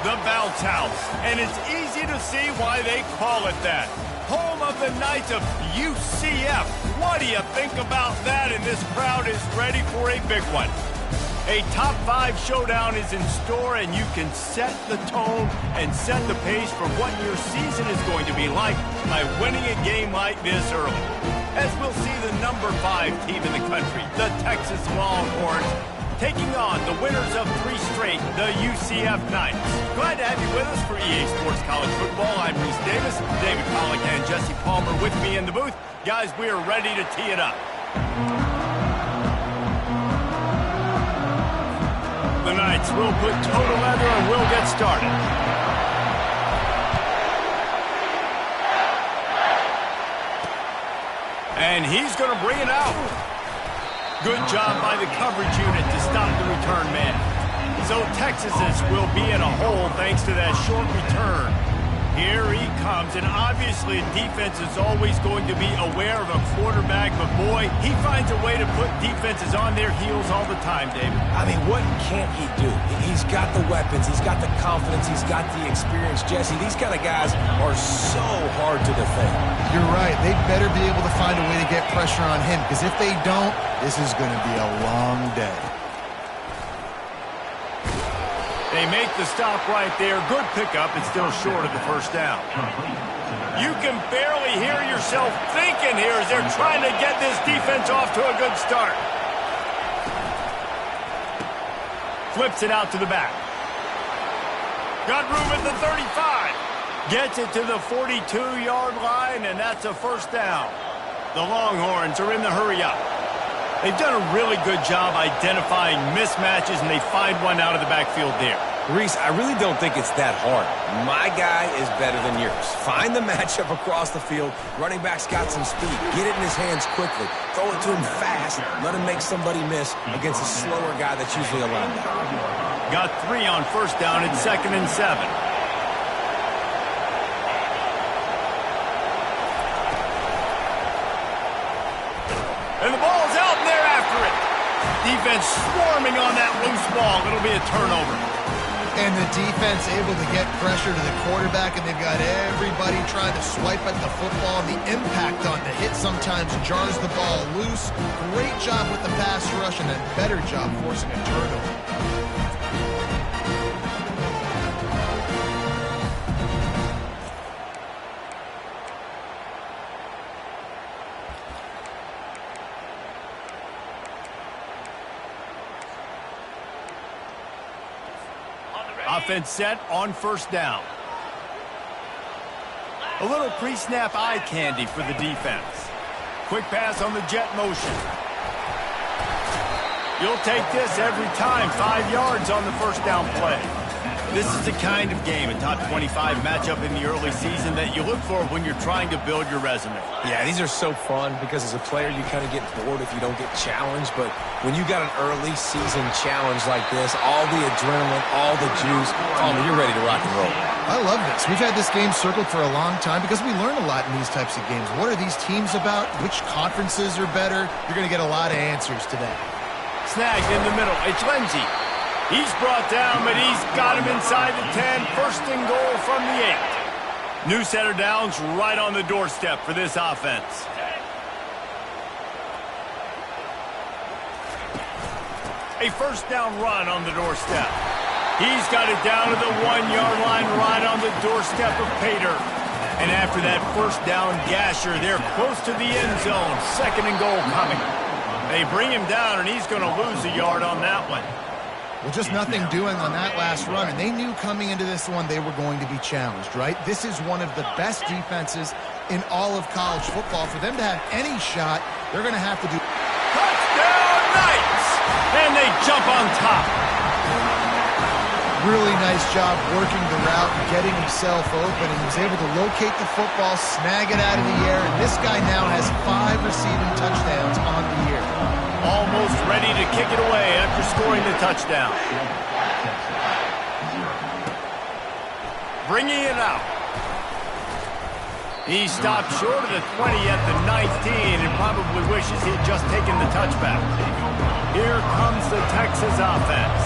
the bounce house. And it's easy to see why they call it that. Home of the Knights of UCF. What do you think about that? And this crowd is ready for a big one. A top 5 showdown is in store, and you can set the tone and set the pace for what your season is going to be like by winning a game like this early. As we'll see the number 5 team in the country, the Texas Longhorns, taking on the winners of 3 straight, the UCF Knights. Glad to have you with us for EA Sports College Football. I'm Reese Davis, David Pollack and Jesse Palmer with me in the booth. Guys, we are ready to tee it up. The Knights will put total leather and we'll get started. And he's going to bring it out. Good job by the coverage unit to stop the return man. So Texas will be in a hole thanks to that short return. Here he comes, and obviously defense is always going to be aware of a quarterback, but boy, he finds a way to put defenses on their heels all the time, David. I mean, what can't he do? He's got the weapons, he's got the confidence, he's got the experience. Jesse, these kind of guys are so hard to defend. You're right. They better be able to find a way to get pressure on him, because if they don't, this is going to be a long day. They make the stop right there. Good pickup. It's still short of the first down. You can barely hear yourself thinking here as they're trying to get this defense off to a good start. Flips it out to the back. Got room at the 35. Gets it to the 42-yard line, and that's a first down. The Longhorns are in the hurry-up. They've done a really good job identifying mismatches, and they find one out of the backfield there. Reese, I really don't think it's that hard. My guy is better than yours. Find the matchup across the field. Running back's got some speed. Get it in his hands quickly. Throw it to him fast. Let him make somebody miss against a slower guy that's usually a linebacker. Got 3 on first down. It's 2nd and 7. And the ball's out, and they're after it. Defense swarming on that loose ball. It'll be a turnover. And the defense able to get pressure to the quarterback, and they've got everybody trying to swipe at the football. The impact on the hit sometimes jars the ball loose. Great job with the pass rush, and a better job forcing a turnover. Offense set on first down. A little pre-snap eye candy for the defense. Quick pass on the jet motion. You'll take this every time. 5 yards on the first down play. This is the kind of game, a top 25 matchup in the early season, that you look for when you're trying to build your resume. Yeah, these are so fun because as a player, you kind of get bored if you don't get challenged. But when you got an early season challenge like this, all the adrenaline, all the juice, you're ready to rock and roll. I love this. We've had this game circled for a long time because we learn a lot in these types of games. What are these teams about? Which conferences are better? You're going to get a lot of answers today. Snagged in the middle. It's Lindsey. He's brought down, but he's got him inside the 10. First and goal from the 8. New set of downs right on the doorstep for this offense. A first down run on the doorstep. He's got it down to the 1-yard line right on the doorstep of Pater. And after that first down gasher, they're close to the end zone. 2nd and goal coming. They bring him down, and he's going to lose a yard on that one. Well, just nothing doing on that last run, and they knew coming into this one they were going to be challenged, right? This is one of the best defenses in all of college football. For them to have any shot, they're going to have to do... Touchdown Knights! And they jump on top. Really nice job working the route and getting himself open, and he was able to locate the football, snag it out of the air, and this guy now has 5 receiving touchdowns on the year. Almost ready to kick it away after scoring the touchdown. Bringing it out. He stopped short of the 20 at the 19 and probably wishes he had just taken the touchback. Here comes the Texas offense.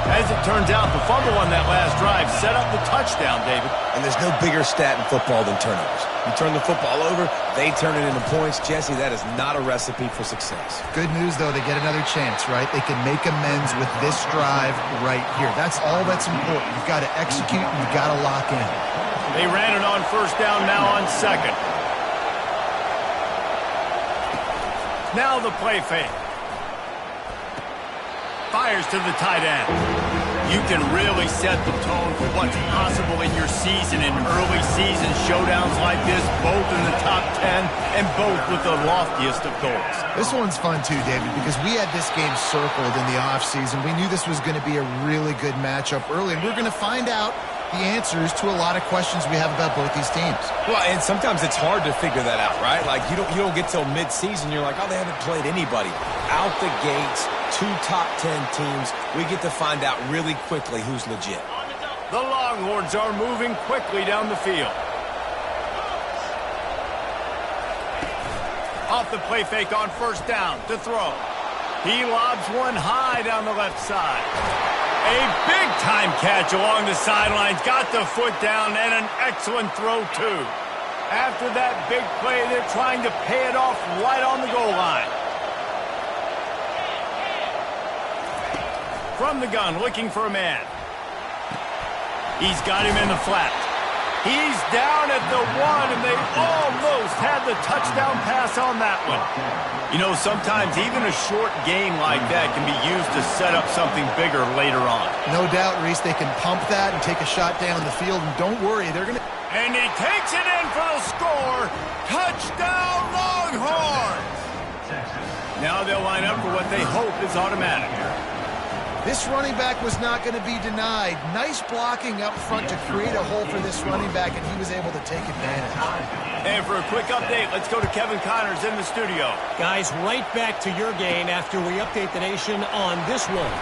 As it turns out, the fumble on that last drive set up the touchdown, David. And there's no bigger stat in football than turnovers. You turn the football over, they turn it into points. Jesse, that is not a recipe for success. Good news, though, they get another chance, right? They can make amends with this drive right here. That's all that's important. You've got to execute, and you've got to lock in. They ran it on first down, now on second. Now the play fake. Fires to the tight end. You can really set the tone for what's possible in your season in early season showdowns like this, both in the top 10 and both with the loftiest of goals. This one's fun too, David, because we had this game circled in the offseason. We knew this was going to be a really good matchup early, and we're going to find out the answers to a lot of questions we have about both these teams. Well, and sometimes it's hard to figure that out, right? Like, you don't get till mid-season, you're like, oh, they haven't played anybody. Out the gates, 2 top 10 teams, we get to find out really quickly who's legit. The Longhorns are moving quickly down the field. Off the play fake on first down to throw. He lobs one high down the left side. A big-time catch along the sidelines. Got the foot down and an excellent throw, too. After that big play, they're trying to pay it off right on the goal line. From the gun, looking for a man. He's got him in the flat. He's down at the 1, and they almost had the touchdown pass on that one. You know, sometimes even a short game like that can be used to set up something bigger later on. No doubt, Reese, they can pump that and take a shot down the field, and don't worry, they're going to... And he takes it in for the score. Touchdown, Longhorns! Now they'll line up for what they hope is automatic. This running back was not going to be denied. Nice blocking up front to create a hole for this running back, and he was able to take advantage. And for a quick update, let's go to Kevin Connors in the studio. Guys, right back to your game after we update the nation on this one.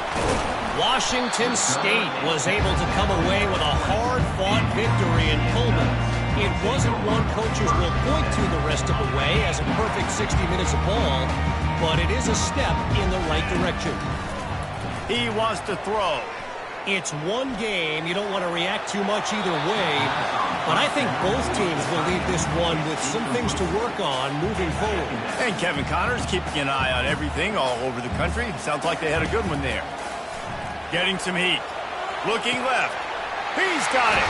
Washington State was able to come away with a hard-fought victory in Pullman. It wasn't one coaches will point to the rest of the way as a perfect 60 minutes of ball, but it is a step in the right direction. He wants to throw. It's one game. You don't want to react too much either way. But I think both teams will leave this one with some things to work on moving forward. And Kevin Connors keeping an eye on everything all over the country. Sounds like they had a good one there. Getting some heat. Looking left. He's got it.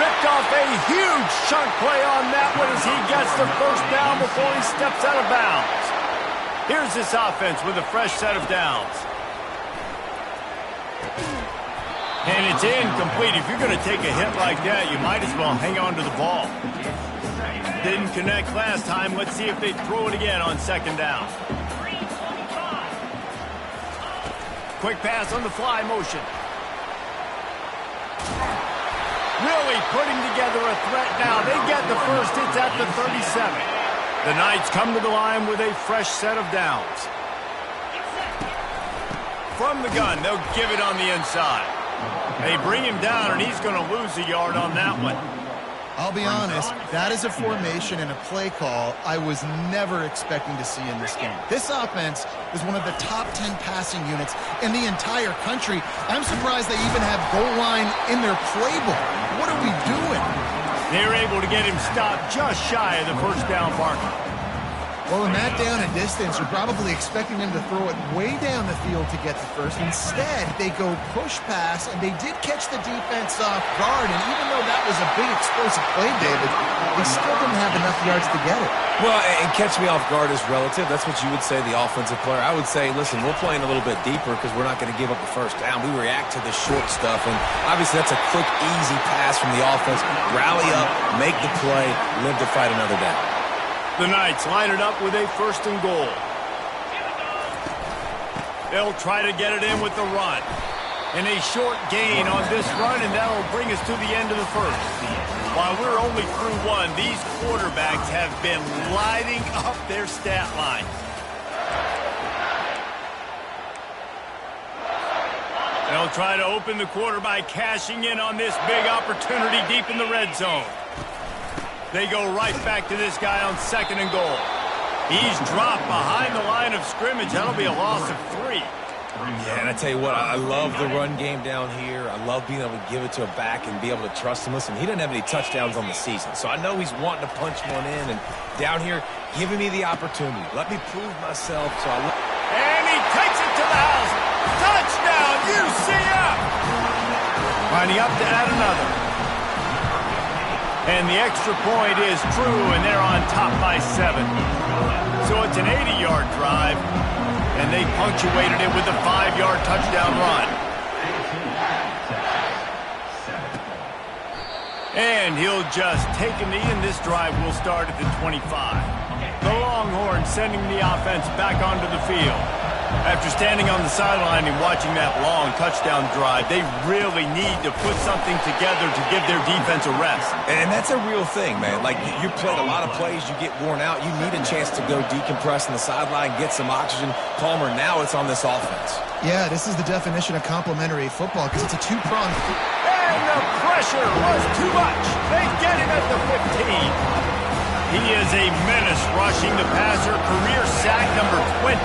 Ripped off a huge chunk play on that one as he gets the first down before he steps out of bounds. Here's this offense with a fresh set of downs. And it's incomplete. If you're going to take a hit like that, you might as well hang on to the ball. Didn't connect last time. Let's see if they throw it again on second down. Quick pass on the fly motion. Really putting together a threat now. They get the first. It's at the 37. The Knights come to the line with a fresh set of downs. From the gun, they'll give it on the inside. They bring him down, and he's going to lose a yard on that one. I'll be honest, that is a formation and a play call I was never expecting to see in this game. This offense is one of the top 10 passing units in the entire country. I'm surprised they even have goal line in their playbook. What are we doing? They're able to get him stopped just shy of the first down marker. Well, in that down and distance, you're probably expecting them to throw it way down the field to get the first. Instead, they go push pass, and they did catch the defense off guard. And even though that was a big explosive play, David, they still didn't have enough yards to get it. Well, and catch me off guard is relative. That's what you would say, the offensive player. I would say, listen, we're playing a little bit deeper because we're not going to give up the first down. We react to the short stuff, and obviously that's a quick, easy pass from the offense. Rally up, make the play, live to fight another down. The Knights line it up with a first and goal. They'll try to get it in with the run. And a short gain on this run, and that'll bring us to the end of the first. While we're only through one, these quarterbacks have been lighting up their stat line. They'll try to open the quarter by cashing in on this big opportunity deep in the red zone. They go right back to this guy on second and goal. He's dropped behind the line of scrimmage. That'll be a loss of 3. Yeah, and I tell you what, I love the run game down here. I love being able to give it to a back and be able to trust him. Listen, he doesn't have any touchdowns on the season, so I know he's wanting to punch one in. And down here, giving me the opportunity. Let me prove myself. And he takes it to the house. Touchdown, UCF! Lining up to add another. And the extra point is true, and they're on top by 7. So it's an 80-yard drive, and they punctuated it with a 5-yard touchdown run. And he'll just take a knee, and this drive will start at the 25. The Longhorns sending the offense back onto the field. After standing on the sideline and watching that long touchdown drive, they really need to put something together to give their defense a rest. And that's a real thing, man. Like, you played a lot of plays, you get worn out. You need a chance to go decompress on the sideline, get some oxygen. Palmer, now it's on this offense. Yeah, this is the definition of complementary football because it's a two-pronged. And the pressure was too much. They get him at the 15. He is a menace rushing the passer, career sack number 20.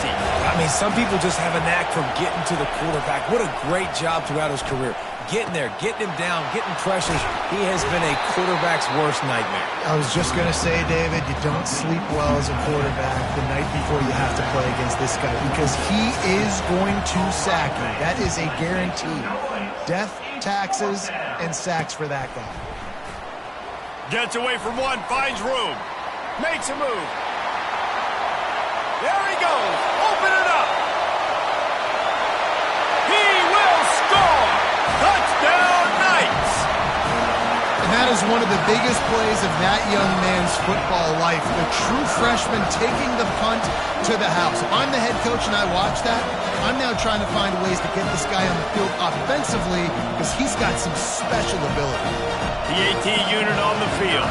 I mean, some people just have a knack for getting to the quarterback. What a great job throughout his career. Getting there, getting him down, getting pressures. He has been a quarterback's worst nightmare. I was just going to say, David, you don't sleep well as a quarterback the night before you have to play against this guy because he is going to sack you. That is a guarantee. Death, taxes, and sacks for that guy. Gets away from one, finds room. Makes a move. There he goes. Open it up. He will score. Touchdown, Knights. And that is one of the biggest plays of that young man's football life. The true freshman taking the punt to the house. If I'm the head coach and I watch that, I'm now trying to find ways to get this guy on the field offensively because he's got some special ability. The AT unit on the field.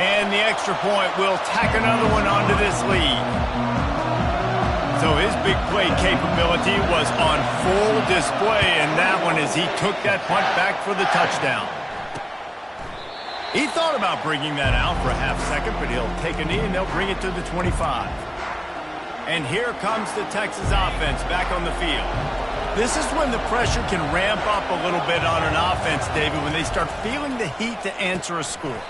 And the extra point will tack another one onto this lead. So his big play capability was on full display in that one as he took that punt back for the touchdown. He thought about bringing that out for a half second, but he'll take a knee and they'll bring it to the 25. And here comes the Texas offense back on the field. This is when the pressure can ramp up a little bit on an offense, David, when they start feeling the heat to answer a score.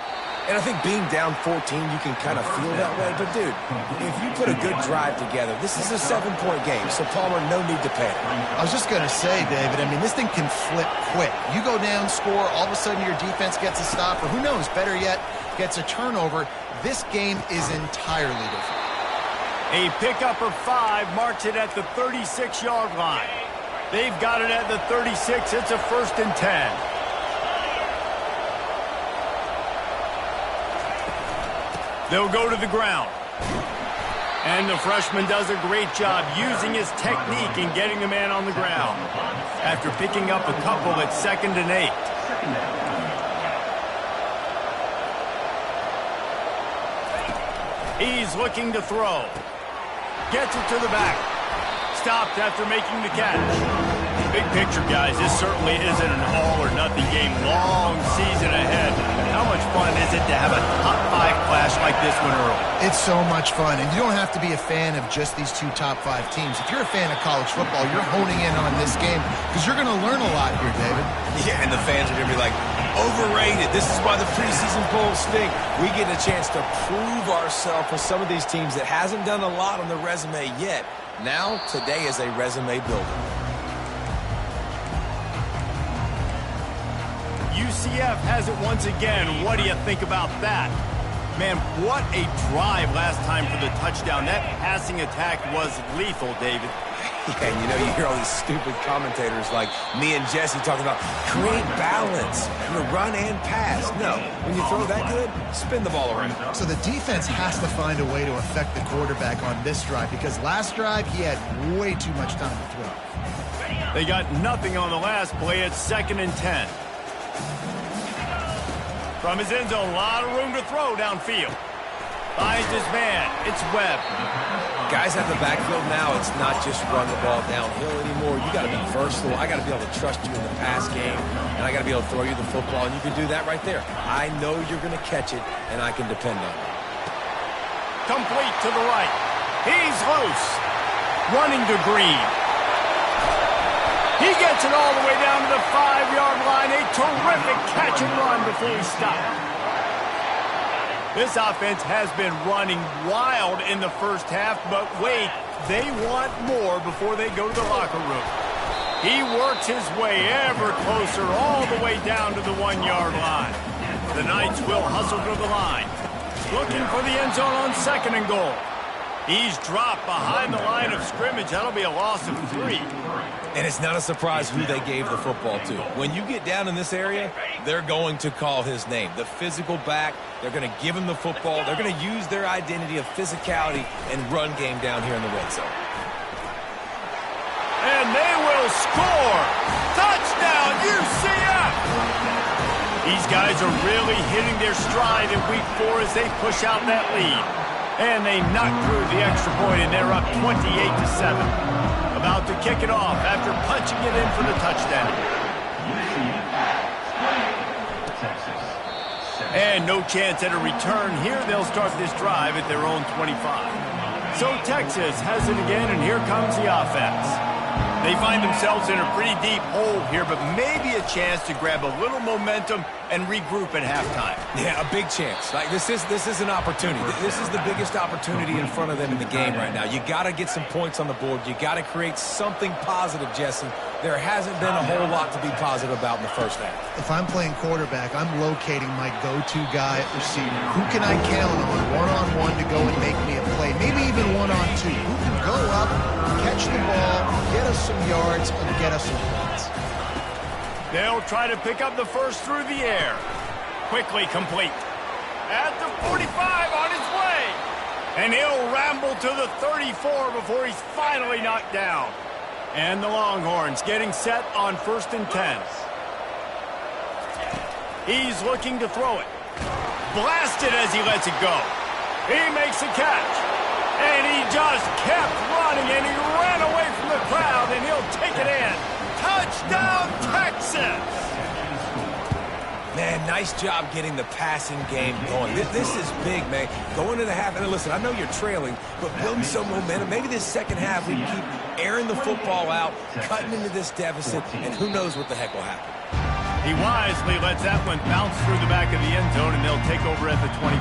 And I think being down 14, you can kind of feel that way. But, dude, if you put a good drive together, this is a 7-point game. So, Palmer, no need to panic. I was just going to say, David, I mean, this thing can flip quick. You go down, score, all of a sudden your defense gets a stop, or who knows, better yet, gets a turnover. This game is entirely different. A pickup of 5 marks it at the 36-yard line. They've got it at the 36. It's a 1st and 10. They'll go to the ground. And the freshman does a great job using his technique and getting the man on the ground. After picking up a couple at 2nd and 8. He's looking to throw. Gets it to the back. Stopped after making the catch. Big picture, guys, this certainly isn't an all-or-nothing game. Long season ahead. How much fun is it to have a top-5 clash like this one early? It's so much fun, and you don't have to be a fan of just these 2 top-5 teams. If you're a fan of college football, you're honing in on this game because you're going to learn a lot here, David. Yeah, and the fans are going to be like, overrated. This is why the preseason polls stink. We get a chance to prove ourselves with some of these teams that hasn't done a lot on the resume yet. Now, today is a resume builder. UCF has it once again. What do you think about that? Man, what a drive last time for the touchdown. That passing attack was lethal, David. Yeah, and you know, you hear all these stupid commentators like me and Jesse talking about create balance, run and pass. No, when you throw that good, spin the ball around. So the defense has to find a way to affect the quarterback on this drive because last drive he had way too much time to throw. They got nothing on the last play. It's 2nd and 10. From his end zone, a lot of room to throw downfield. Finds his man. It's Webb. Guys at the backfield now, it's not just run the ball downhill anymore. You got to be versatile. I got to be able to trust you in the pass game, and I got to be able to throw you the football, and you can do that right there. I know you're going to catch it, and I can depend on it. Complete to the right. He's loose. running to Green. He gets it all the way down to the 5-yard line. A terrific catch and run before he stopped. This offense has been running wild in the first half, but wait, they want more before they go to the locker room. He works his way ever closer all the way down to the 1-yard line. The Knights will hustle to the line. Looking for the end zone on 2nd and goal. He's dropped behind the line of scrimmage. That'll be a loss of 3. And it's not a surprise who they gave the football to. When you get down in this area, they're going to call his name. The physical back, they're going to give him the football. They're going to use their identity of physicality and run game down here in the red zone. And they will score! Touchdown, UCF! These guys are really hitting their stride in week 4 as they push out that lead. And they knock through the extra point, and they're up 28-7. About to kick it off after punching it in for the touchdown. And no chance at a return here. They'll start this drive at their own 25. So Texas has it again, and here comes the offense. They find themselves in a pretty deep hole here, but maybe a chance to grab a little momentum and regroup at halftime. Yeah, a big chance. Like this is an opportunity. This is the biggest opportunity in front of them in the game right now. You got to get some points on the board. You got to create something positive, Jesse. There hasn't been a whole lot to be positive about in the first half. If I'm playing quarterback, I'm locating my go-to guy at receiver. Who can I count on one-on-one to go and make me a play? Maybe even one-on-two. Who can go up, catch the ball, get us some yards, and get us some points? They'll try to pick up the first through the air. Quickly complete. At the 45 on his way. And he'll ramble to the 34 before he's finally knocked down. And the Longhorns getting set on 1st and 10. He's looking to throw it. Blasted as he lets it go. He makes a catch. And he just kept running, and he ran away from the crowd, and he'll take it in. Touchdown, Texas! Man, nice job getting the passing game going. This is big, man. Going to the half, and listen, I know you're trailing, but building some momentum. Maybe this second half we can keep airing the football out, cutting into this deficit, and who knows what the heck will happen. He wisely lets that one bounce through the back of the end zone, and they'll take over at the 25.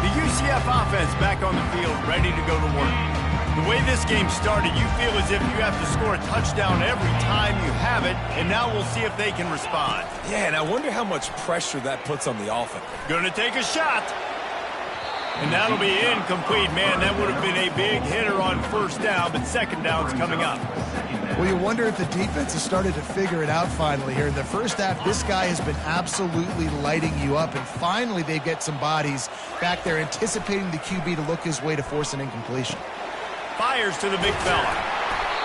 The UCF offense back on the field, ready to go to work. The way this game started, you feel as if you have to score a touchdown every time you have it, and now we'll see if they can respond. Yeah, and I wonder how much pressure that puts on the offense. Going to take a shot. And that'll be incomplete. Man, that would have been a big hitter on 1st down, but 2nd down's coming up. Well, you wonder if the defense has started to figure it out finally here. In the first half, this guy has been absolutely lighting you up, and finally they get some bodies back there anticipating the QB to look his way to force an incompletion. Fires to the big fella.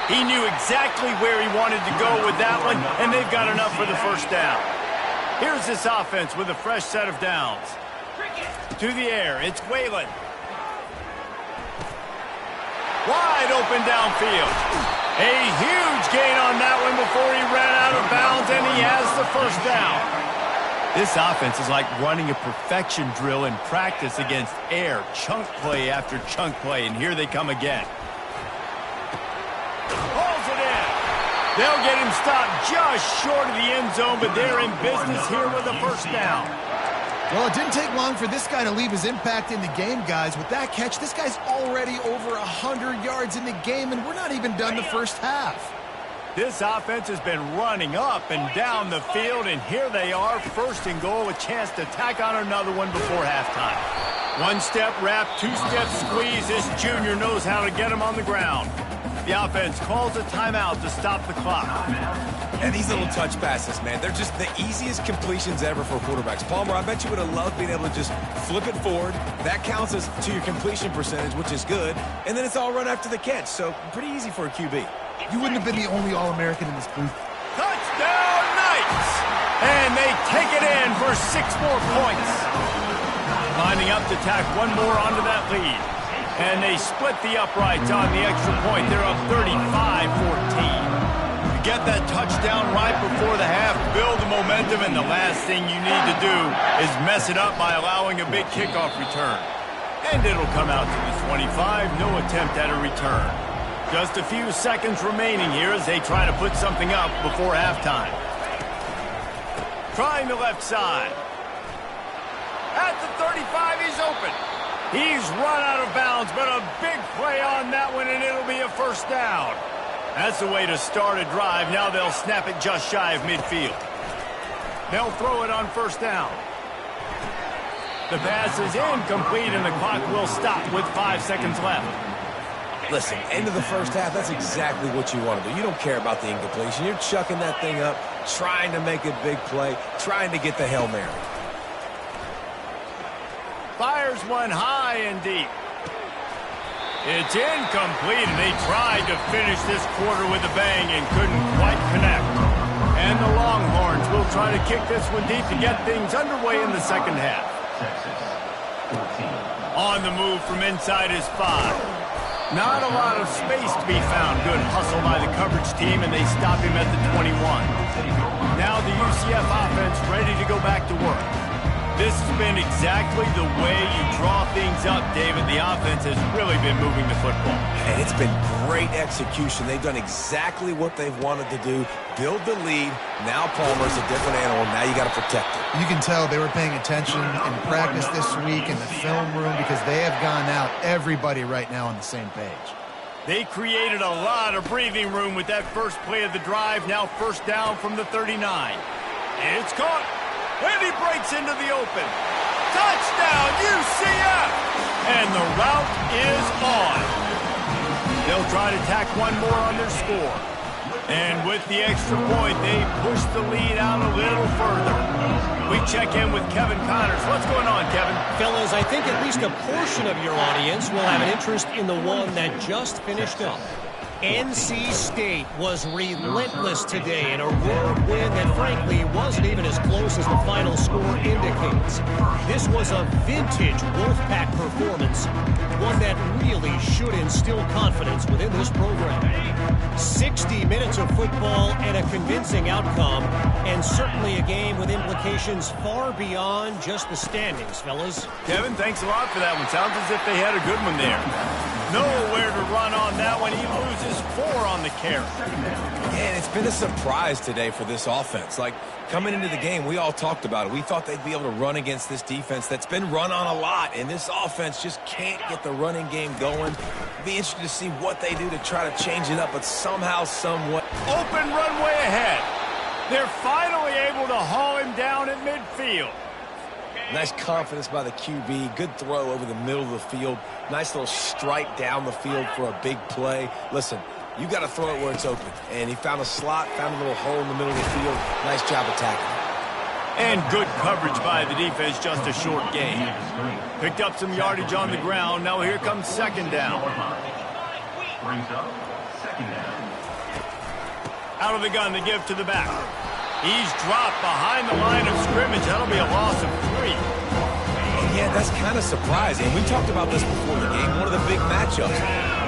He knew exactly where he wanted to go with that one, and they've got enough for the 1st down. Here's this offense with a fresh set of downs. To the air, it's Whalen. Wide open downfield. A huge gain on that one before he ran out of bounds, and he has the 1st down. This offense is like running a perfection drill in practice against air, chunk play after chunk play, and here they come again. Pulls it in. They'll get him stopped just short of the end zone, but they're in business here with a 1st down. Well, it didn't take long for this guy to leave his impact in the game, guys. With that catch, this guy's already over 100 yards in the game, and we're not even done the first half. This offense has been running up and down the field, and here they are, 1st and goal, a chance to tack on another one before halftime. 1-step wrap, 2-step squeeze. This junior knows how to get him on the ground. The offense calls a timeout to stop the clock. And these little touch passes, man, they're just the easiest completions ever for quarterbacks. Palmer, I bet you would have loved being able to just flip it forward. That counts as to your completion percentage, which is good. And then it's all run after the catch, so pretty easy for a QB. You wouldn't have been the only All-American in this booth. Touchdown, Knights! And they take it in for 6 more points. Lining up to tack one more onto that lead. And they split the uprights on the extra point. They're up 35-14. You get that touchdown right before the half, build the momentum, and the last thing you need to do is mess it up by allowing a big kickoff return. And it'll come out to the 25, no attempt at a return. Just a few seconds remaining here as they try to put something up before halftime. Trying the left side. At the 35, he's open. He's run out of bounds, but a big play on that one, and it'll be a first down. That's the way to start a drive. Now they'll snap it just shy of midfield. They'll throw it on first down. The pass is incomplete, and the clock will stop with 5 seconds left. Listen, end of the first half, that's exactly what you want to do. You don't care about the incompletion. You're chucking that thing up, trying to make a big play, trying to get the Hail Mary. Fires one high and deep. It's incomplete, and they tried to finish this quarter with a bang and couldn't quite connect. And the Longhorns will try to kick this one deep to get things underway in the second half. On the move from inside his 5. Not a lot of space to be found. Good hustle by the coverage team, and they stop him at the 21. Now the UCF offense ready to go back to work. This has been exactly the way you draw things up, David. The offense has really been moving the football. And it's been great execution. They've done exactly what they've wanted to do. Build the lead. Now Palmer's a different animal. Now you got to protect it. You can tell they were paying attention in practice this week in the film room because they have gone out, everybody right now on the same page. They created a lot of breathing room with that first play of the drive. Now first down from the 39. It's caught. And he breaks into the open. Touchdown, UCF! And the route is on. They'll try to tack one more on their score. And with the extra point, they push the lead out a little further. We check in with Kevin Connors. What's going on, Kevin? Fellas, I think at least a portion of your audience will have an interest in the one that just finished up. NC State was relentless today in a road win that frankly wasn't even as close as the final score indicates. This was a vintage Wolfpack performance, one that really should instill confidence within this program. 60 minutes of football and a convincing outcome, and certainly a game with implications far beyond just the standings, fellas. Kevin, thanks a lot for that one. Sounds as if they had a good one there. Nowhere to run on that one. He loses 4 on the carry. And it's been a surprise today for this offense. Like, coming into the game, we all talked about it. We thought they'd be able to run against this defense that's been run on a lot, and this offense just can't get the running game going. It'll be interesting to see what they do to try to change it up, but somehow, somewhat. Open runway ahead. They're finally able to haul him down at midfield. Nice confidence by the QB. Good throw over the middle of the field. Nice little strike down the field for a big play. Listen, you got to throw it where it's open. And he found a slot, found a little hole in the middle of the field. Nice job attacking. And good coverage by the defense, just a short gain. Picked up some yardage on the ground. Now here comes second down. Out of the gun, they give to the back. He's dropped behind the line of scrimmage. That'll be a loss of 3. Yeah, that's kind of surprising. We talked about this before the game. One of the big matchups.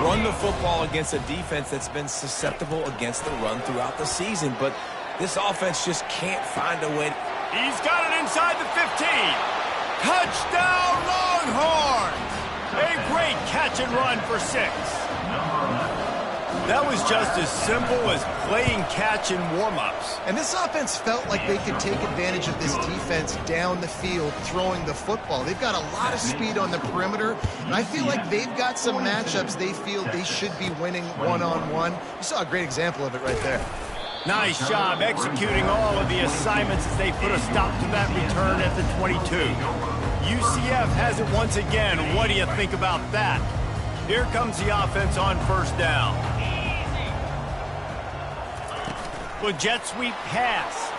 Run the football against a defense that's been susceptible against the run throughout the season. But this offense just can't find a way. He's got it inside the 15. Touchdown, Longhorns! A great catch and run for 6. That was just as simple as playing catch in warm-ups. And this offense felt like they could take advantage of this defense down the field throwing the football. They've got a lot of speed on the perimeter, and I feel like they've got some matchups they feel they should be winning one-on-one. You saw a great example of it right there. Nice job executing all of the assignments as they put a stop to that return at the 22. UCF has it once again. What do you think about that? Here comes the offense on first down. With jet sweep pass.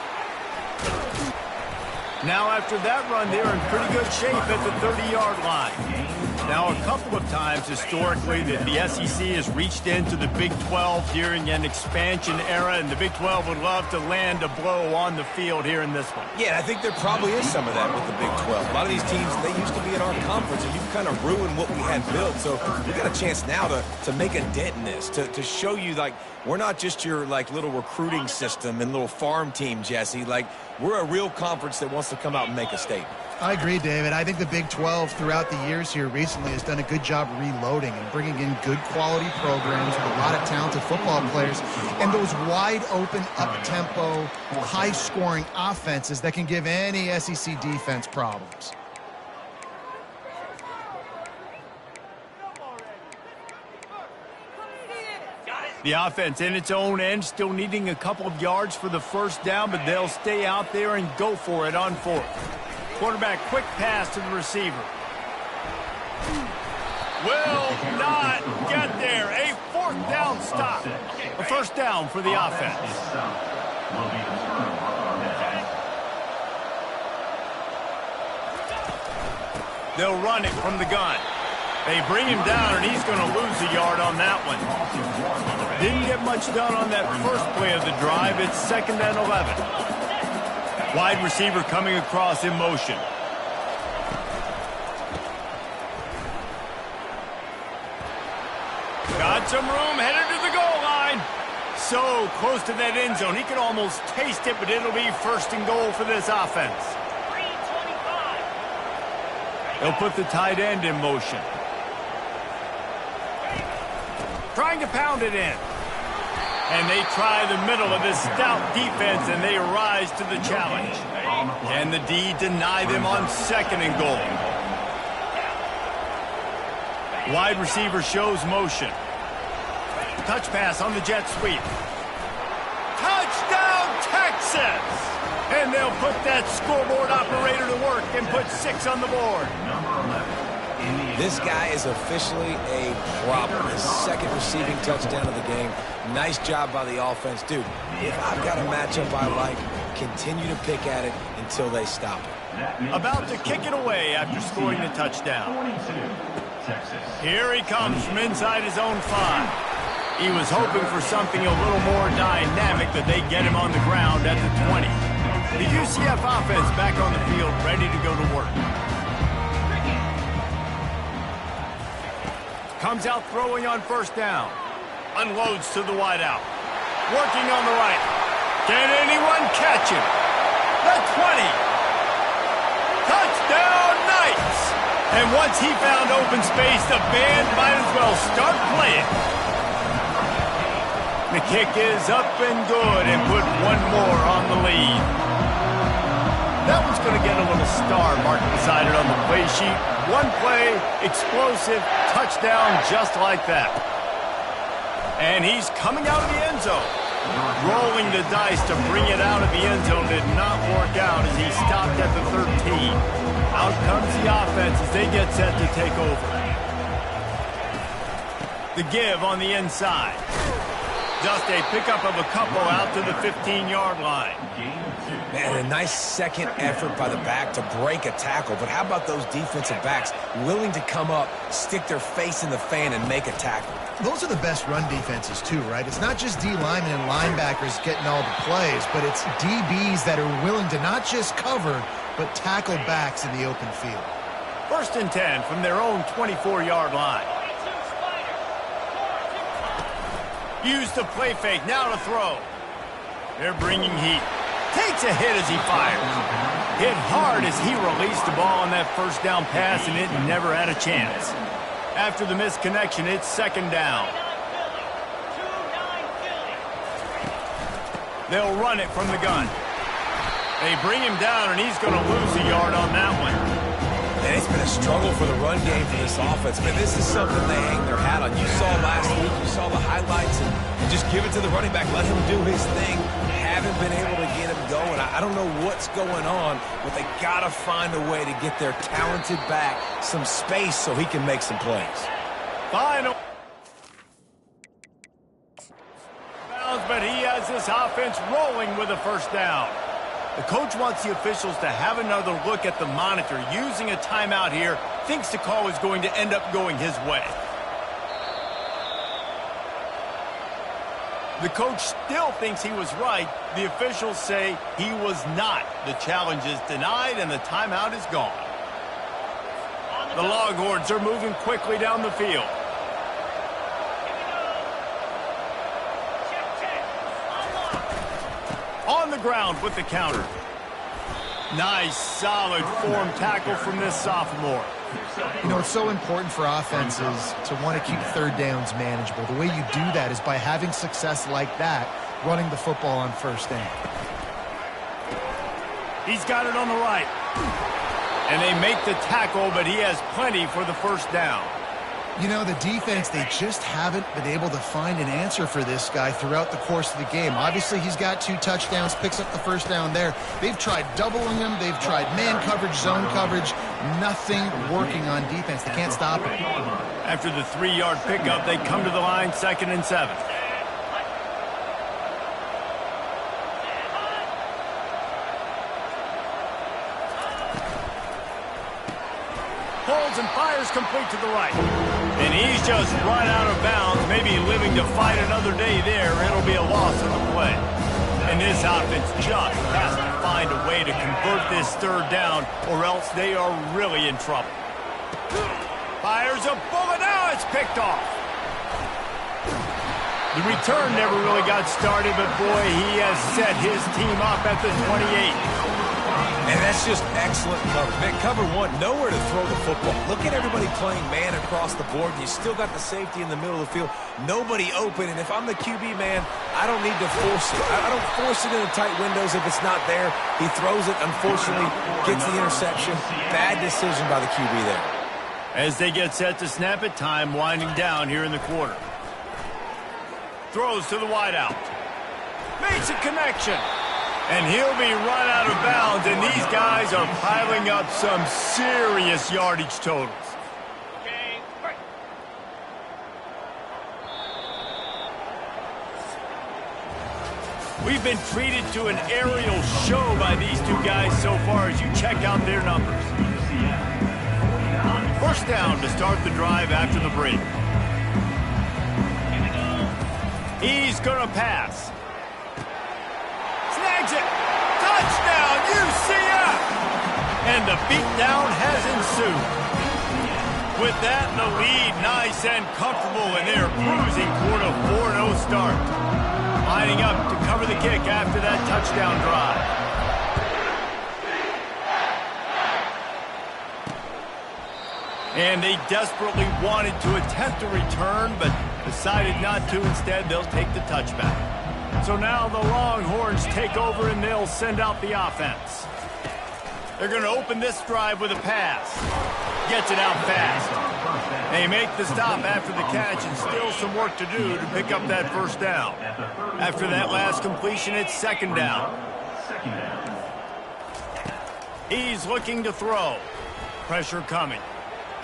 Now after that run, they're in pretty good shape at the 30-yard line. Now a couple of times historically that the SEC has reached into the Big 12 during an expansion era, and the Big 12 would love to land a blow on the field here in this one. Yeah, I think there probably is some of that with the Big 12. A lot of these teams, they used to be in our conference, and you've kind of ruined what we had built. So we got a chance now to make a dent in this, to show you, like, we're not just your, like, little recruiting system and little farm team, Jesse. Like, we're a real conference that wants to come out and make a statement. I agree, David. I think the Big 12 throughout the years here recently has done a good job reloading and bringing in good quality programs with a lot of talented football players and those wide open, up-tempo, high-scoring offenses that can give any SEC defense problems. The offense in its own end, still needing a couple of yards for the first down, but they'll stay out there and go for it on fourth. Quarterback, quick pass to the receiver. Will not get there. A fourth down stop. A first down for the offense. They'll run it from the gun. They bring him down, and he's going to lose a yard on that one. Didn't get much done on that first play of the drive. It's 2nd and 11. Wide receiver coming across in motion. Got some room, headed to the goal line. So close to that end zone. He can almost taste it, but it'll be 1st and goal for this offense. They'll put the tight end in motion. Trying to pound it in. And they try the middle of this stout defense, and they rise to the challenge. And the D deny them on 2nd and goal. Wide receiver shows motion. Touch pass on the jet sweep. Touchdown, Texas! And they'll put that scoreboard operator to work and put 6 on the board. This guy is officially a problem. His 2nd receiving touchdown of the game. Nice job by the offense. Dude, if I've got a matchup I like, continue to pick at it until they stop it. About to kick it away after scoring the touchdown. Here he comes from inside his own 5. He was hoping for something a little more dynamic, but they get him on the ground at the 20. The UCF offense back on the field, ready to go to work. Comes out throwing on 1st down. Unloads to the wideout. Working on the right. Can anyone catch him? The 20. Touchdown, Knights! And once he found open space, the band might as well start playing. The kick is up and good, and put one more on the lead. That one's going to get a little star marked beside it on the play sheet. One play, explosive, touchdown just like that. And he's coming out of the end zone. Rolling the dice to bring it out of the end zone did not work out as he stopped at the 13. Out comes the offense as they get set to take over. The give on the inside. Just a pickup of a couple out to the 15-yard line. Man, a nice second effort by the back to break a tackle. But how about those defensive backs willing to come up, stick their face in the fan, and make a tackle? Those are the best run defenses, too, right? It's not just D linemen and linebackers getting all the plays, but it's DBs that are willing to not just cover, but tackle backs in the open field. 1st and 10 from their own 24-yard line. Use the play fake, now to throw. They're bringing heat. Takes a hit as he fires. Hit hard as he released the ball on that 1st down pass, and it never had a chance. After the misconnection, it's 2nd down. They'll run it from the gun. They bring him down, and he's going to lose a yard on that one. And it's been a struggle for the run game for this offense. Man, this is something they hang their hat on. You saw last week, you saw the highlights, and just give it to the running back. Let him do his thing. Haven't been able to get him going. I don't know what's going on, but they got to find a way to get their talented back some space so he can make some plays. Final. But he has this offense rolling with a 1st down. The coach wants the officials to have another look at the monitor. Using a timeout here, thinks the call is going to end up going his way. The coach still thinks he was right. The officials say he was not. The challenge is denied, and the timeout is gone. The Longhorns are moving quickly down the field. On the ground with the counter. Nice, solid form tackle from this sophomore. You know, it's so important for offenses to want to keep third downs manageable. The way you do that is by having success like that, running the football on first down. He's got it on the right. And they make the tackle, but he has plenty for the first down. You know, the defense, they just haven't been able to find an answer for this guy throughout the course of the game. Obviously, he's got 2 touchdowns, picks up the first down there. They've tried doubling him. They've tried man coverage, zone coverage. Nothing working on defense. They can't stop him. After the 3-yard pickup, they come to the line, 2nd and 7. Holds and fires complete to the right. And he's just run out of bounds, maybe living to fight another day there. It'll be a loss on the play. And this offense just has to find a way to convert this 3rd down, or else they are really in trouble. Fires a bullet. Now it's picked off. The return never really got started, but boy, he has set his team up at the 28. And that's just excellent cover. Man, cover 1, nowhere to throw the football. Look at everybody playing man across the board. You still got the safety in the middle of the field. Nobody open. And if I'm the QB, man, I don't need to force it. I don't force it in the tight windows if it's not there. He throws it, unfortunately, gets the interception. Bad decision by the QB there. As they get set to snap it, time winding down here in the quarter. Throws to the wideout. Makes a connection. And he'll be run out of bounds, and these guys are piling up some serious yardage totals. We've been treated to an aerial show by these 2 guys so far as you check out their numbers. First down to start the drive after the break. He's going to pass. Snags it. Touchdown, UCF! And the beatdown has ensued. With that, the lead nice and comfortable, and they're cruising toward a 4-0 start. Lining up to cover the kick after that touchdown drive. And they desperately wanted to attempt a return, but decided not to. Instead, they'll take the touchback. So now the Longhorns take over, and they'll send out the offense. They're going to open this drive with a pass. Gets it out fast. They make the stop after the catch, and still some work to do to pick up that first down. After that last completion, it's 2nd down. He's looking to throw. Pressure coming.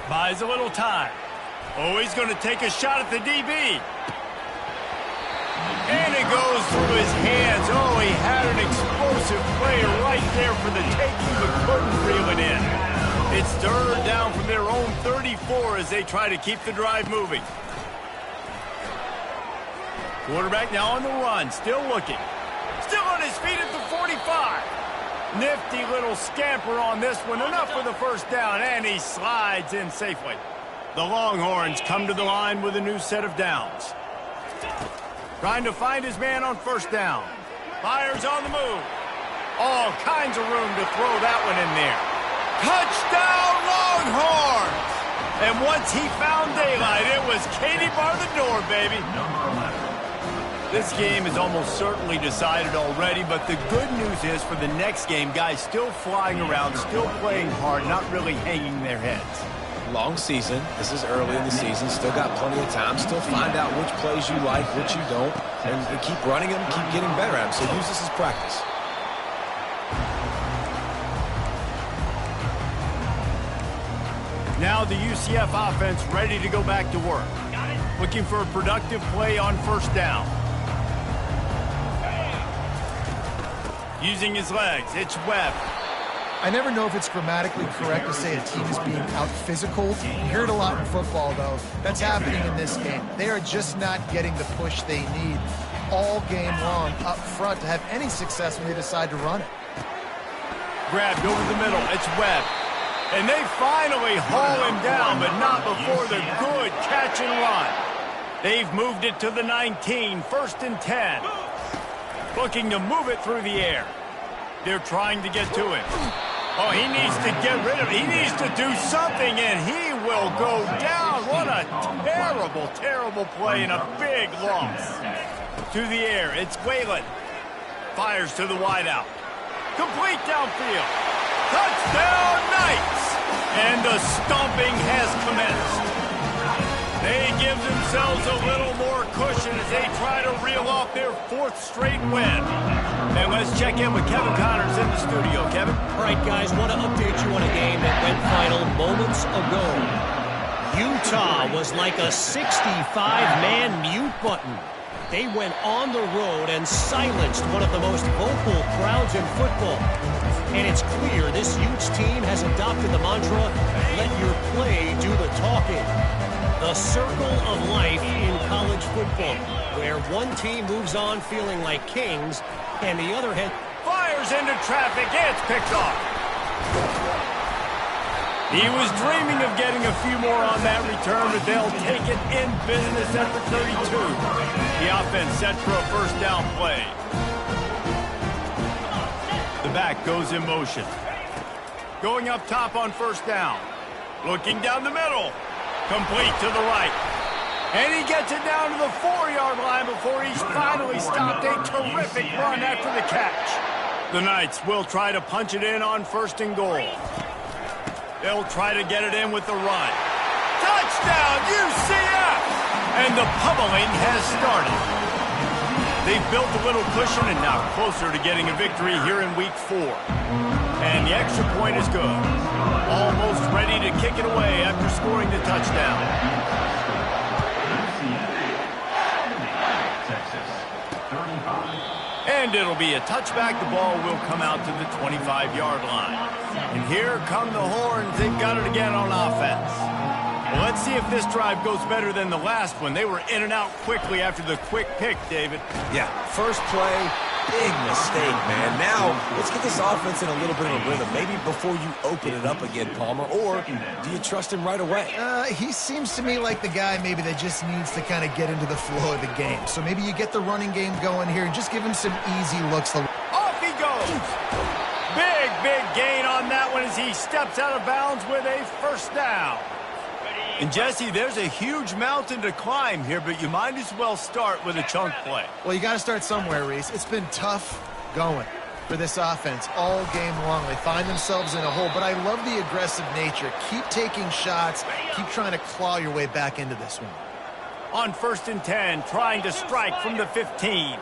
Buys a little time. Oh, he's going to take a shot at the DB. And it goes through his hands. Oh, he had an explosive play right there for the taking, but couldn't reel it in. It's 3rd down from their own 34 as they try to keep the drive moving. Quarterback now on the run, still looking. Still on his feet at the 45. Nifty little scamper on this one. Enough for the first down, and he slides in safely. The Longhorns come to the line with a new set of downs. Trying to find his man on first down. Fires on the move. All kinds of room to throw that one in there. Touchdown, Longhorns! And once he found daylight, it was Katie bar the door, baby. This game is almost certainly decided already, but the good news is for the next game, guys still flying around, still playing hard, not really hanging their heads. Long season. This is early in the season. Still got plenty of time. Still find out which plays you like, which you don't, and keep running them, keep getting better at them. So use this as practice. Now the UCF offense ready to go back to work. Looking for a productive play on first down. Using his legs, it's Webb. I never know if it's grammatically correct to say a team is being out-physical. You hear it a lot in football, though. That's happening in this game. They are just not getting the push they need all game long up front to have any success when they decide to run it. Grabbed over the middle, it's Webb. And they finally haul him down, but not before the good catch and run. They've moved it to the 19, 1st and 10. Looking to move it through the air. They're trying to get to him. Oh, he needs to get rid of it. He needs to do something, and he will go down. What a terrible, terrible play and a big loss. To the air, it's Whalen. Fires to the wideout. Complete downfield. Touchdown, Knights! And the stomping has commenced. They give themselves a little more cushion as they try to reel off their 4th straight win. And let's check in with Kevin Connors in the studio. Kevin? All right, guys, want to update you on a game that went final moments ago. Utah was like a 65-man mute button. They went on the road and silenced one of the most vocal crowds in football. And it's clear this Utes team has adopted the mantra, let your play do the talking. The circle of life in college football, where one team moves on feeling like kings, and the other head fires into traffic. It's picked off. He was dreaming of getting a few more on that return, but they'll take it in business at the 32. The offense set for a first down play. The back goes in motion. Going up top on first down. Looking down the middle. Complete to the right. And he gets it down to the 4-yard line before he's finally stopped. A terrific run after the catch. The Knights will try to punch it in on 1st and goal. They'll try to get it in with the run. Touchdown, UCF! And the pummeling has started. They've built a little cushion and now closer to getting a victory here in week 4. And the extra point is good. Almost ready to kick it away after scoring the touchdown. And it'll be a touchback. The ball will come out to the 25-yard line. And here come the horns. They've got it again on offense. Well, let's see if this drive goes better than the last one. They were in and out quickly after the quick pick, David. Yeah, first play, big mistake, man. Now, let's get this offense in a little bit of a rhythm. Maybe before you open it up again, Palmer, or do you trust him right away? He seems to me like the guy maybe that just needs to kind of get into the flow of the game. So maybe you get the running game going here and just give him some easy looks. Off he goes. Big gain on that one as he steps out of bounds with a first down. And, Jesse, there's a huge mountain to climb here, but you might as well start with a chunk play. Well, you got to start somewhere, Reese. It's been tough going for this offense all game long. They find themselves in a hole, but I love the aggressive nature. Keep taking shots. Keep trying to claw your way back into this one. On 1st and 10, trying to strike from the 15.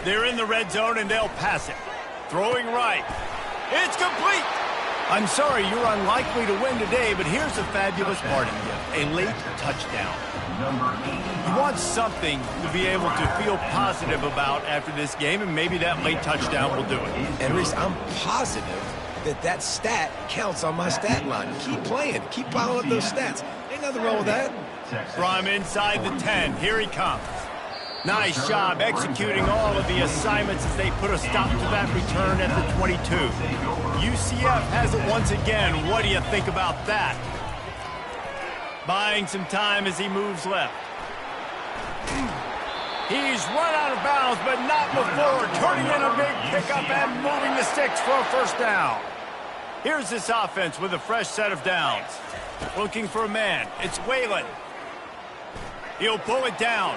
They're in the red zone, and they'll pass it. Throwing right. It's complete. I'm sorry, you're unlikely to win today, but here's a fabulous parting gift. A late touchdown. You want something to be able to feel positive about after this game, and maybe that late touchdown will do it. And, Reese, I'm positive that stat counts on my stat line. Keep playing. Keep piling up those stats. Ain't nothing wrong with that. From inside the 10, here he comes. Nice job executing all of the assignments as they put a stop to that return at the 22. UCF has it once again. What do you think about that? Buying some time as he moves left. He's run out of bounds, but not before turning in a big pickup and moving the sticks for a first down. Here's this offense with a fresh set of downs. Looking for a man. It's Whalen. He'll pull it down.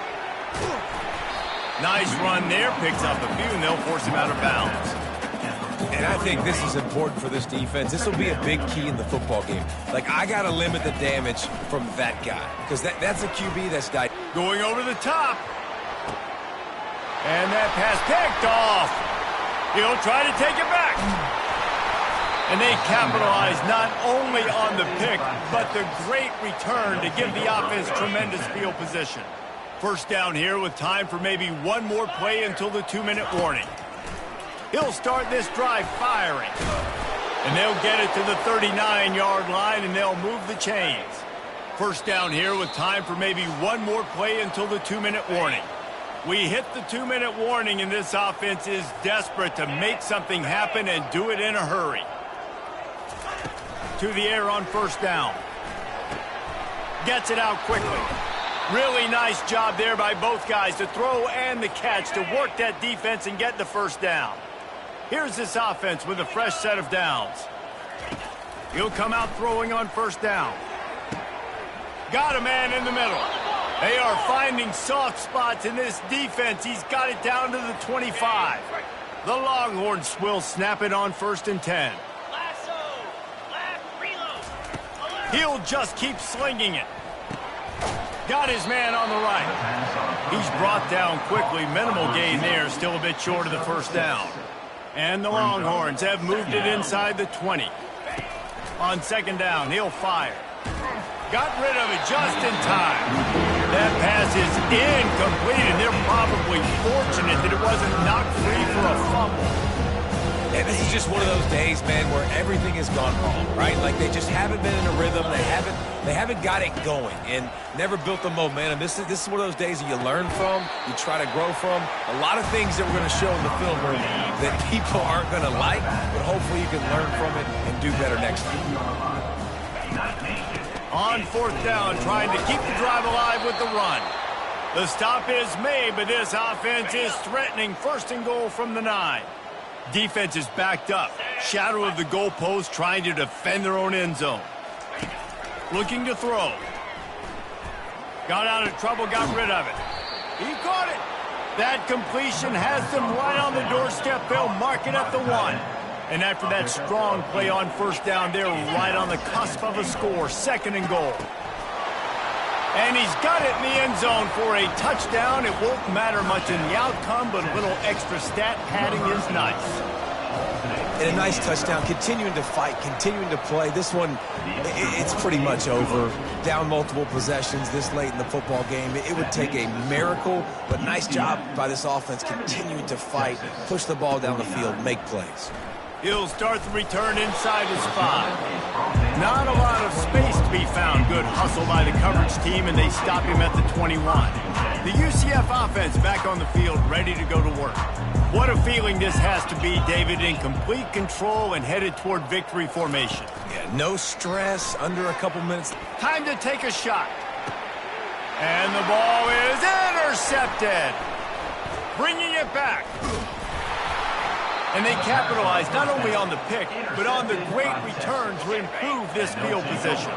Nice run there. Picks up a few, and they'll force him out of bounds. And I think this is important for this defense. This will be a big key in the football game. Like, I got to limit the damage from that guy, because that's a QB that's died. Going over the top. And that pass picked off. He'll try to take it back. And they capitalize not only on the pick, but the great return to give the offense tremendous field position. First down here with time for maybe one more play until the 2-minute warning. He'll start this drive firing. And they'll get it to the 39-yard line, and they'll move the chains. First down here with time for maybe one more play until the 2-minute warning. We hit the 2-minute warning, and this offense is desperate to make something happen and do it in a hurry. To the air on first down. Gets it out quickly. Really nice job there by both guys, the throw and the catch, to work that defense and get the first down. Here's this offense with a fresh set of downs. He'll come out throwing on first down. Got a man in the middle. They are finding soft spots in this defense. He's got it down to the 25. The Longhorns will snap it on 1st and 10. He'll just keep slinging it. Got his man on the right. He's brought down quickly. Minimal gain there. Still a bit short of the first down. And the Longhorns have moved it inside the 20. On 2nd down, he'll fire. Got rid of it just in time. That pass is incomplete, and they're probably fortunate that it wasn't knocked free for a fumble. And this is just one of those days, man, where everything has gone wrong, right? Like they just haven't been in a rhythm. They haven't got it going and never built the momentum. This is one of those days that you learn from, you try to grow from. A lot of things that we're going to show in the film room that people aren't going to like, but hopefully you can learn from it and do better next time. On 4th down, trying to keep the drive alive with the run. The stop is made, but this offense is threatening 1st and goal from the 9. Defense is backed up. Shadow of the goalpost, trying to defend their own end zone. Looking to throw. Got out of trouble, got rid of it. He caught it. That completion has them right on the doorstep. They'll mark it at the 1. And after that strong play on 1st down, they're right on the cusp of a score. 2nd and goal. And he's got it in the end zone for a touchdown. It won't matter much in the outcome, but a little extra stat padding is nice. And a nice touchdown, continuing to fight, continuing to play. This one, it's pretty much over. Down multiple possessions this late in the football game. It would take a miracle, but nice job by this offense continuing to fight, push the ball down the field, make plays. He'll start the return inside his 5. Not a lot of space to be found. Good hustle by the coverage team, and they stop him at the 21. The UCF offense back on the field, ready to go to work. What a feeling this has to be, David, in complete control and headed toward victory formation. Yeah, no stress, under a couple minutes. Time to take a shot. And the ball is intercepted. Bringing it back. And they capitalize not only on the pick, but on the great return to improve this field position.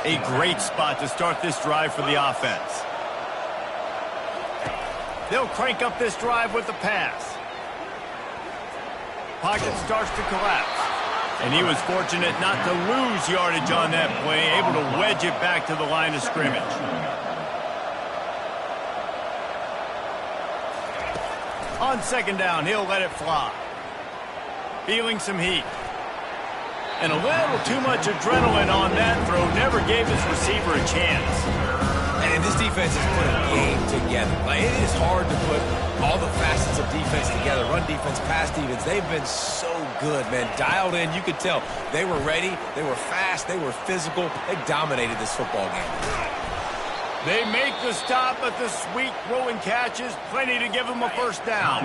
A great spot to start this drive for the offense. They'll crank up this drive with the pass. Pocket starts to collapse. And he was fortunate not to lose yardage on that play, able to wedge it back to the line of scrimmage. On 2nd down, he'll let it fly. Feeling some heat. And a little too much adrenaline on that throw. Never gave his receiver a chance. And this defense has put a game together. Like, it is hard to put all the facets of defense together. Run defense, pass defense. They've been so good, man. Dialed in. You could tell they were ready. They were fast. They were physical. They dominated this football game. They make the stop, but the sweet throw and catch is plenty to give them a first down.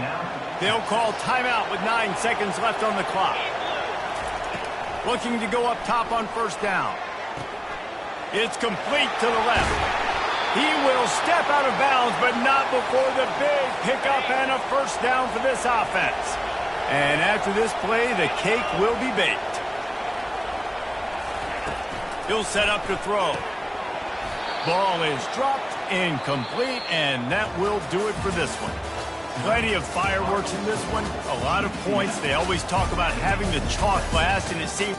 They'll call timeout with 9 seconds left on the clock. Looking to go up top on first down. It's complete to the left. He will step out of bounds, but not before the big pickup and a first down for this offense. And after this play, the cake will be baked. He'll set up to throw. Ball is dropped, incomplete, and that will do it for this one. Plenty of fireworks in this one, a lot of points. They always talk about having the chalk last, and it seems